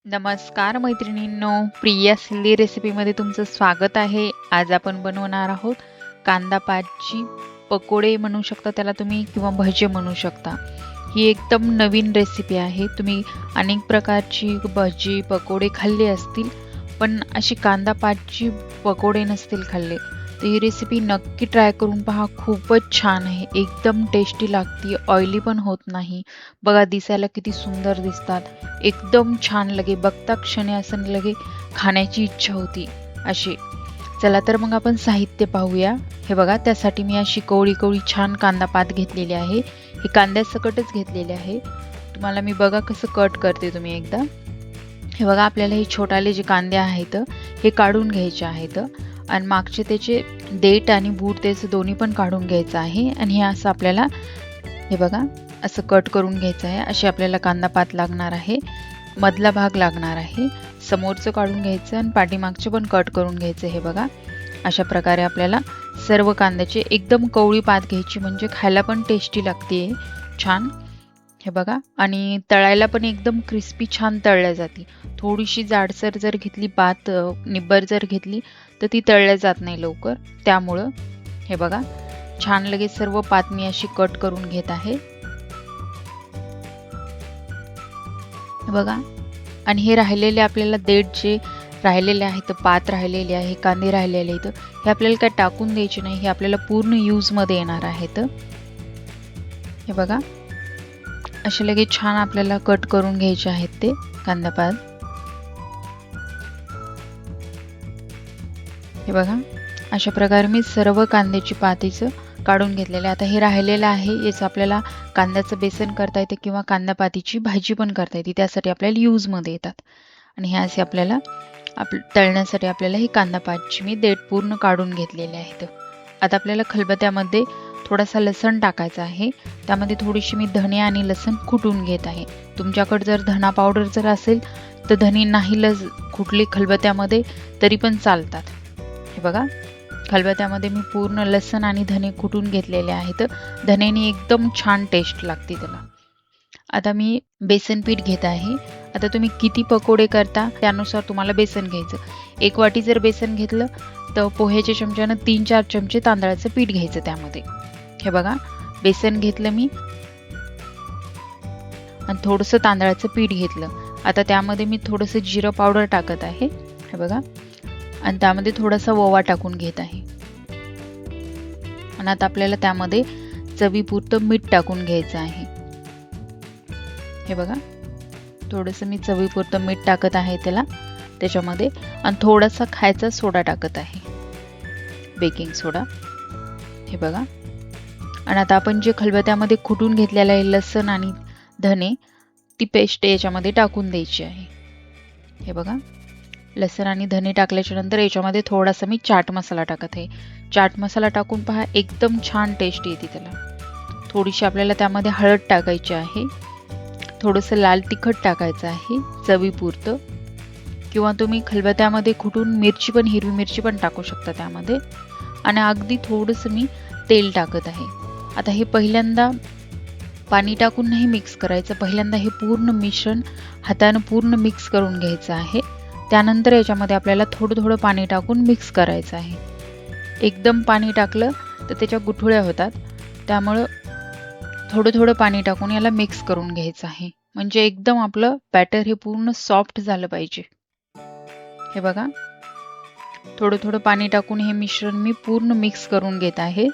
नमस्कार मैत्रिणींनो, प्रिया हेल्दी रेसिपीमध्ये तुमचं स्वागत आहे. आज आपण बनवणार आहोत कांदा पातची पकोडे म्हणू शकता त्याला तुम्ही, किंवा भजे म्हणू शकता. ही एकदम नवीन रेसिपी आहे. तुम्ही अनेक प्रकारची भजी पकोडे खाल्ले असतील, पण अशी कांदा पातची पकोडे नसतील खाल्ले. तर ही रेसिपी नक्की ट्राय करून पहा. खूपच छान आहे, एकदम टेस्टी लागते, ऑइली पण होत नाही. बघा दिसायला किती सुंदर दिसतात, एकदम छान लगे, बघता क्षणी असं लगे खाण्याची इच्छा होती अशी. चला तर मग आपण साहित्य पाहूया. हे बघा, त्यासाठी मी अशी कवळी कवळी छान कांदा पात घेतलेली आहे. हे कांद्यासकटच घेतलेले आहे. तुम्हाला मी बघा कसं कट करते तुम्ही एकदा. हे बघा, आपल्याला हे छोटाले जे कांदे आहेत हे काढून घ्यायचे आहेत, आणि मागचे त्याचे देठ आणि बूट त्याचे दोन्ही पण काढून घ्यायचं आहे. आणि हे असं आपल्याला हे बघा असं कट करून घ्यायचं आहे. अशी आपल्याला कांदा पात लागणार आहे. मधला भाग लागणार आहे, समोरचं काढून घ्यायचं आणि पाठीमागचे पण कट करून घ्यायचं. हे बघा, अशा प्रकारे आपल्याला सर्व कांद्याचे एकदम कवळी पात घ्यायची, म्हणजे खायला पण टेस्टी लागते छान. हे बघा, आणि तळायला पण एकदम क्रिस्पी छान तळल्या जाते. थोडीशी जाडसर जर घेतली पात, निब्बर जर घेतली तर ती तळल्या जात नाही लवकर. त्यामुळं हे बघा छान लगेच सर्व पात मी अशी कट करून घेत आहे. बघा, आणि हे राहिलेले आपल्याला देठ जे राहिलेले आहेत, पात राहिलेले आहे, कांदे राहिलेले आहेत, हे आपल्याला काय टाकून द्यायचे नाही. हे आपल्याला पूर्ण यूज मध्ये येणार आहेत. हे बघा, असे लगे छान आपल्याला कट करून घ्यायचे आहेत ते कांदा पात. हे बघा, अशा प्रकारे मी सर्व कांद्याची पातीचं काढून घेतलेलं आहे. आता हे राहिलेलं आहे, याचं आपल्याला कांद्याचं बेसन करता येते, किंवा कांदा पातीची भाजी पण करता येते. त्यासाठी आपल्याला यूजमध्ये येतात. आणि हे असे आपल्याला तळण्यासाठी आपल्याला ही कांदा पातची मी देठ पूर्ण काढून घेतलेले आहेत. आता आपल्याला खलबत्त्यामध्ये थोडासा लसण टाकायचा आहे. त्यामध्ये थोडीशी मी धणे आणि लसण कुटून घेत आहे. तुमच्याकडे जर धना पावडर जर असेल तर धणे नाही कुटले खलबत्त्यामध्ये तरी पण चालतात. हे बघा, खलबत्त्यामध्ये मी पूर्ण लसण आणि धणे कुटून घेतलेले आहेत. धण्याने एकदम छान टेस्ट लागते त्याला. आता मी बेसन पीठ घेत आहे. आता तुम्ही किती पकोडे करता त्यानुसार तुम्हाला बेसन घ्यायचं. 1 वाटी जर बेसन घेतलं तर पोह्याच्या चमच्यानं 3-4 चमचे तांदळाचं पीठ घ्यायचं त्यामध्ये. हे बघा, बेसन घेतलं मी आणि थोडंसं तांदळाचं पीठ घेतलं. आता त्यामध्ये मी थोडंसं जिरं पावडर टाकत आहे. हे बघा, आणि त्यामध्ये थोडासा ओवा टाकून घेत आहे. आणि आता आपल्याला त्यामध्ये चवीपुरतं मीठ टाकून घ्यायचं आहे. हे बघा, थोडंसं मी चवीपुरतं मीठ टाकत आहे त्याच्यामध्ये, आणि थोडासा खायचा सोडा टाकत आहे, बेकिंग सोडा. हे बघा, आणि आता आपण जे खलबत्त्यामध्ये कुटून घेतलेलं आहे लसण आणि धणे, ती पेस्ट याच्यामध्ये टाकून द्यायची आहे. हे बघा, लसण आणि धणे टाकल्याच्या नंतर याच्यामध्ये थोडासा मी चाट मसाला टाकत आहे. चाट मसाला टाकून पहा, एकदम छान टेस्ट येते त्याला. थोडीशी आपल्याला त्यामध्ये हळद टाकायची आहे. थोडंसं लाल तिखट टाकायचं आहे चवीपुरतं, किंवा तुम्ही खलबत्त्यामध्ये कुटून हिरवी मिरची पण टाकू शकता त्यामध्ये. आणि अगदी थोडंसं मी तेल टाकत आहे. आता हे पहिल्यांदा पाणी टाकून नाही मिक्स करायचं. पहिल्यांदा हे पूर्ण मिश्रण हाताने पूर्ण मिक्स करून घ्यायचं आहे. त्यानंतर याच्यामध्ये आपल्याला थोडं थोडं पाणी टाकून मिक्स करायचं आहे. एकदम पाणी टाकलं तर त्याच्या गुठळ्या होतात. त्यामुळं थोडं थोडं पाणी टाकून याला मिक्स करून घ्यायचं आहे, म्हणजे एकदम आपलं बॅटर हे पूर्ण सॉफ्ट झालं पाहिजे. हे बघा, थोडं थोडं पाणी टाकून हे मिश्रण मी पूर्ण मिक्स करून घेत आहे.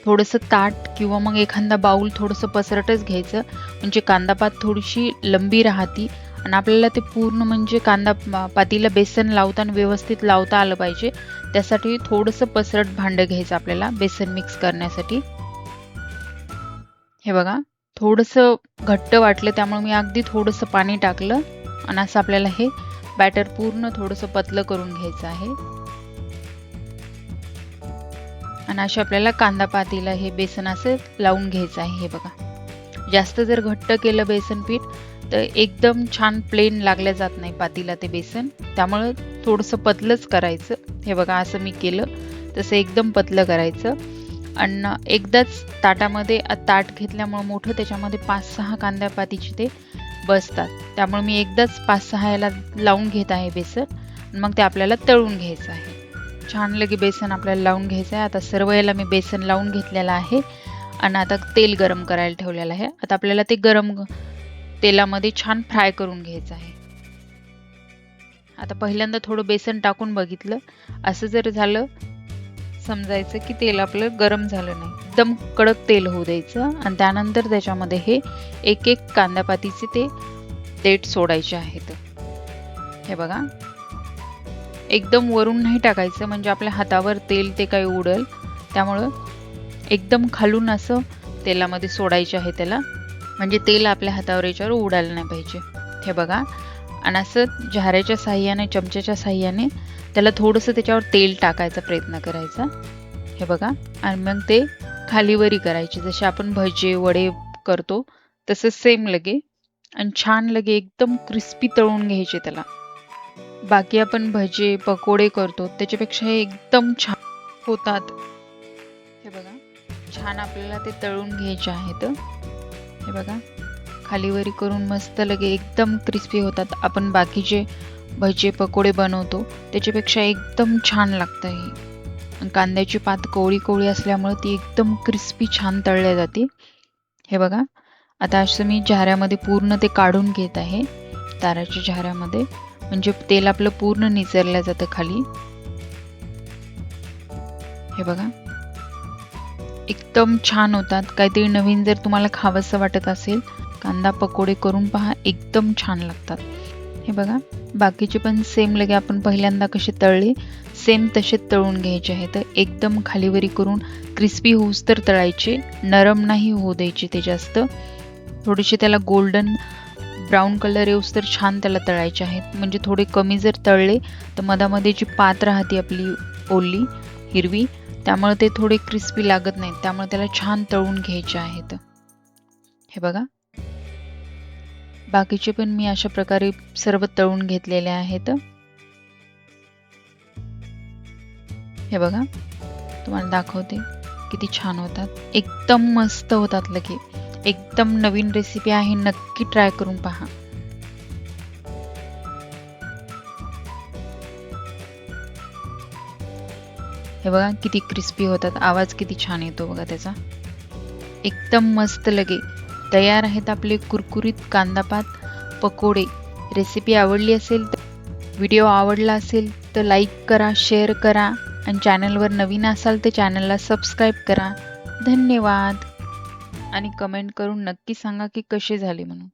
थोडंसं ताट किंवा मग एखादा बाउल थोडंसं पसरटच घ्यायचं, म्हणजे कांदा पात थोडीशी लंबी राहती, आणि आपल्याला ते पूर्ण म्हणजे कांदा पातीला बेसन लावताना व्यवस्थित लावता आलं पाहिजे. त्यासाठी थोडंसं पसरट भांडं घ्यायचं आपल्याला बेसन मिक्स करण्यासाठी. हे बघा, थोडंसं घट्ट वाटलं त्यामुळे मी अगदी थोडंसं पाणी टाकलं, आणि असं आपल्याला हे बॅटर पूर्ण थोडंसं पतलं करून घ्यायचं आहे. आणि अशा आपल्याला कांदा पातीला हे बेसन असं लावून घ्यायचं आहे. हे बघा, जास्त जर घट्ट केलं बेसन पीठ तर एकदम छान प्लेन लागल्या जात नाही पातीला ते बेसन. त्यामुळे थोडंसं पतलंच करायचं. हे बघा, असं मी केलं तसं एकदम पतलं करायचं. आणि एकदाच ताटामध्ये ताट घेतल्यामुळे मोठं, त्याच्यामध्ये 5-6 कांदा पातीची ते बसतात. त्यामुळे मी एकदाच 5-6 याला लावून घेत आहे बेसन. मग ते आपल्याला तळून घ्यायचं आहे. छान लगे बेसन आपल्याला लावून घ्यायचं आहे. आता सर्व याला मी बेसन लावून घेतलेलं आहे आणि आता तेल गरम करायला ठेवलेलं आहे. आता आपल्याला ते गरम तेलामध्ये छान फ्राय करून घ्यायचं आहे. आता पहिल्यांदा थोडं बेसन टाकून बघितलं. असं जर झालं समजायचं की तेल आपलं गरम झालं नाही. एकदम कडक तेल होऊ द्यायचं आणि त्यानंतर त्याच्यामध्ये हे एक एक कांदापातीचे ते देठ सोडायचे आहेत. हे बघा, एकदम वरून नाही टाकायचं म्हणजे आपल्या हातावर तेल ते काही उडल. त्यामुळं एकदम खालून असं तेलामध्ये सोडायचे आहे त्याला, म्हणजे तेल आपल्या हातावर याच्यावर उडायला नाही पाहिजे. हे बघा, आणि असं झाऱ्याच्या साह्याने चमच्याच्या साह्याने त्याला थोडंसं त्याच्यावर तेल टाकायचा प्रयत्न करायचा. हे बघा, आणि मग ते खालीवरी करायचे जसे आपण भजे वडे करतो तसं सेम लगे, आणि छान लगे एकदम क्रिस्पी तळून घ्यायचे त्याला. बाकी आपण भजे पकोडे करतो त्याच्यापेक्षा हे एकदम छान होतात. हे बघा, छान आपल्याला ते तळून घ्यायचे आहेत. हे बघा, खालीवरी करून मस्त लगे एकदम क्रिस्पी होतात. आपण बाकीचे भजे पकोडे बनवतो त्याच्यापेक्षा एकदम छान लागतं हे. कांद्याची पात कोवळी कोवळी असल्यामुळे ती एकदम क्रिस्पी छान तळल्या जाते. हे बघा, आता असं मी झाऱ्यामध्ये पूर्ण ते काढून घेत आहे ताराच्या झाऱ्यामध्ये, म्हणजे तेल आपलं पूर्ण निचरलं जातं खाली. हे बघा, एकदम छान होतात. काहीतरी नवीन जर तुम्हाला खावंसं वाटत असेल कांदा पकोडे करून पहा, एकदम छान लागतात. हे बघा, बाकीचे पण सेम लगे आपण पहिल्यांदा कसे तळले सेम तसे तळून घ्यायचे आहेत. एकदम खालीवरी करून क्रिस्पी होऊस तर तळायचे, नरम नाही होऊ द्यायचे ते जास्त. थोडेसे त्याला गोल्डन ब्राऊन कलर येऊस तर छान त्याला तळायचे आहेत. म्हणजे थोडे कमी जर तळले तर मधामध्ये जी पात राहते आपली ओली हिरवी, त्यामुळे ते थोडे क्रिस्पी लागत नाहीत. त्यामुळे त्याला छान तळून घ्यायचे आहेत. हे बघा, बाकीचे पण मी अशा प्रकारे सर्व तळून घेतलेले आहेत. हे बघा, तुम्हाला दाखवते किती छान होतात. एकदम मस्त होतात लगे. एकदम नवीन रेसिपी आहे, नक्की ट्राय करून पहा. हे बघा किती क्रिस्पी होतात. आवाज किती छान येतो बघा त्याचा. एकदम मस्त लगे तयार आहेत आपले कुरकुरीत कांदापात पकोडे. रेसिपी आवडली असेल तर, व्हिडिओ आवडला असेल तर लाईक करा, शेअर करा, आणि चॅनलवर नवीन असाल तर चॅनलला सबस्क्राईब करा. धन्यवाद. आणि कमेंट करून नक्की सांगा की कसे झाले म्हणून.